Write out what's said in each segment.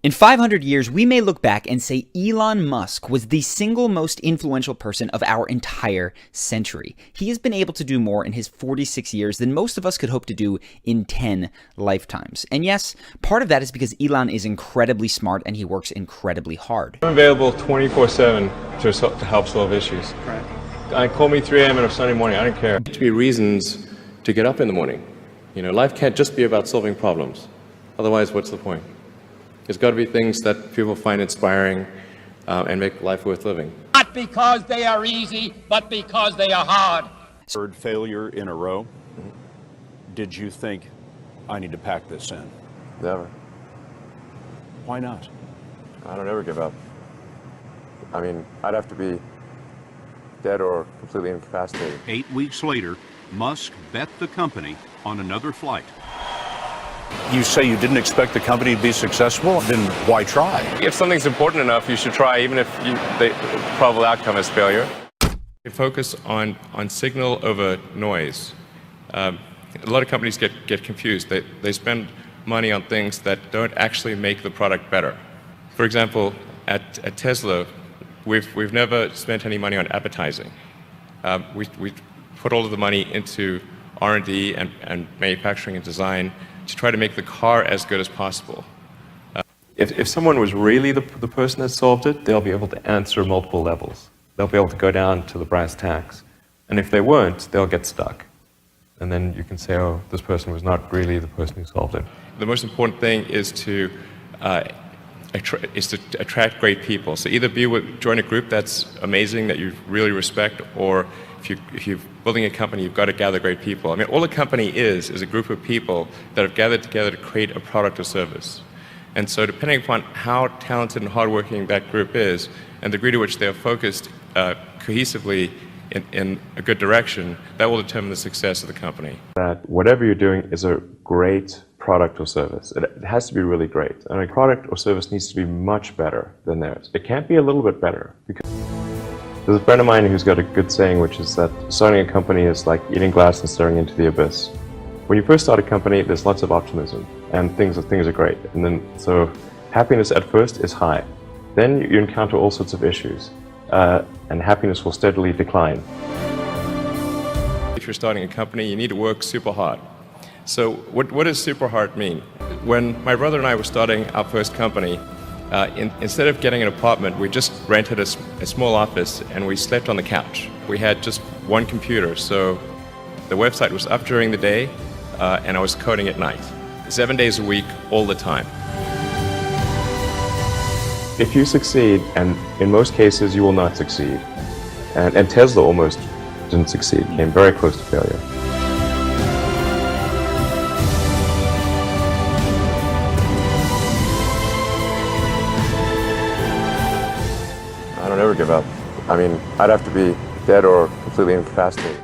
In 500 years, we may look back and say Elon Musk was the single most influential person of our entire century. He has been able to do more in his 46 years than most of us could hope to do in 10 lifetimes. And yes, part of that is because Elon is incredibly smart and he works incredibly hard. I'm available 24/7 to help solve issues. Right. Call me 3 a.m. on a Sunday morning, I don't care. There should be reasons to get up in the morning. You know, life can't just be about solving problems. Otherwise, what's the point? There's got to be things that people find inspiring and make life worth living. Not because they are easy, but because they are hard. Third failure in a row. Did you think, I need to pack this in? Never. Why not? I don't ever give up. I mean, I'd have to be dead or completely incapacitated. 8 weeks later, Musk bet the company on another flight. You say you didn't expect the company to be successful, then why try? If something's important enough, you should try, even if the probable outcome is failure. You focus on signal over noise. A lot of companies get confused. They spend money on things that don't actually make the product better. For example, at Tesla, we've never spent any money on advertising. We put all of the money into R&D and manufacturing and design to try to make the car as good as possible. If someone was really the person that solved it, they'll be able to answer multiple levels. They'll be able to go down to the brass tacks. And if they weren't, they'll get stuck. And then you can say, oh, this person was not really the person who solved it. The most important thing is to attract great people. So either join a group that's amazing, that you really respect, or if you're building a company, you've got to gather great people. I mean, all a company is a group of people that have gathered together to create a product or service. And so depending upon how talented and hardworking that group is, and the degree to which they are focused cohesively in a good direction, that will determine the success of the company. That whatever you're doing is a great product or service. It has to be really great. And a product or service needs to be much better than theirs. It can't be a little bit better. Because there's a friend of mine who's got a good saying, which is that starting a company is like eating glass and staring into the abyss. When you first start a company, there's lots of optimism and things are great. And then, so happiness at first is high. Then you encounter all sorts of issues and happiness will steadily decline. If you're starting a company, you need to work super hard. So what does super hard mean? When my brother and I were starting our first company, instead of getting an apartment, we just rented a small office and we slept on the couch. We had just one computer, so the website was up during the day and I was coding at night. 7 days a week, all the time. If you succeed, and in most cases you will not succeed, and Tesla almost didn't succeed, came very close to failure. I don't ever give up. I mean, I'd have to be dead or completely incapacitated.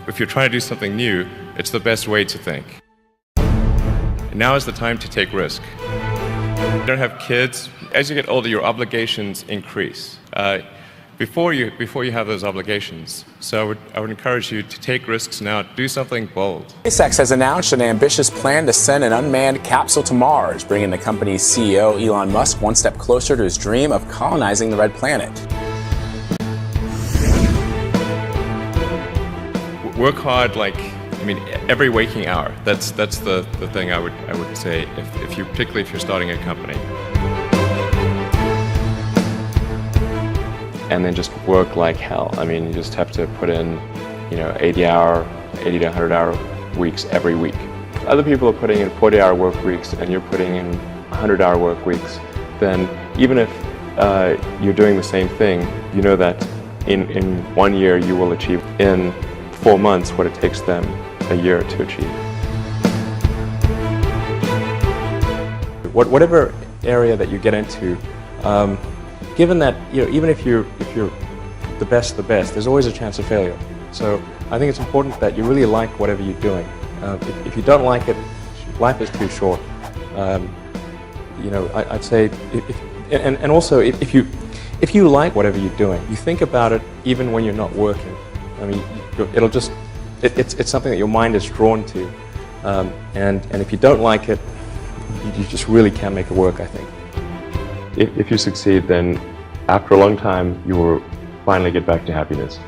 If you're trying to do something new, it's the best way to think. Now is the time to take risk. You don't have kids. As you get older, your obligations increase. Before you have those obligations. So I would encourage you to take risks now, do something bold. SpaceX has announced an ambitious plan to send an unmanned capsule to Mars, bringing the company's CEO, Elon Musk, one step closer to his dream of colonizing the Red Planet. Work hard, every waking hour. That's the thing I would say, particularly if you're starting a company. And then just work like hell. I mean, you just have to put in, 80 to 100 hour weeks every week. Other people are putting in 40-hour work weeks and you're putting in 100-hour work weeks. Then even if you're doing the same thing, you know that in 1 year you will achieve in 4 months what it takes them a year to achieve. Whatever area that you get into, given that even if you're the best, there's always a chance of failure. So I think it's important that you really like whatever you're doing. If you don't like it, life is too short. I'd say, and also if you like whatever you're doing, you think about it even when you're not working. I mean, it's something that your mind is drawn to, and if you don't like it, you just really can't make it work, I think. If you succeed, then after a long time, you will finally get back to happiness.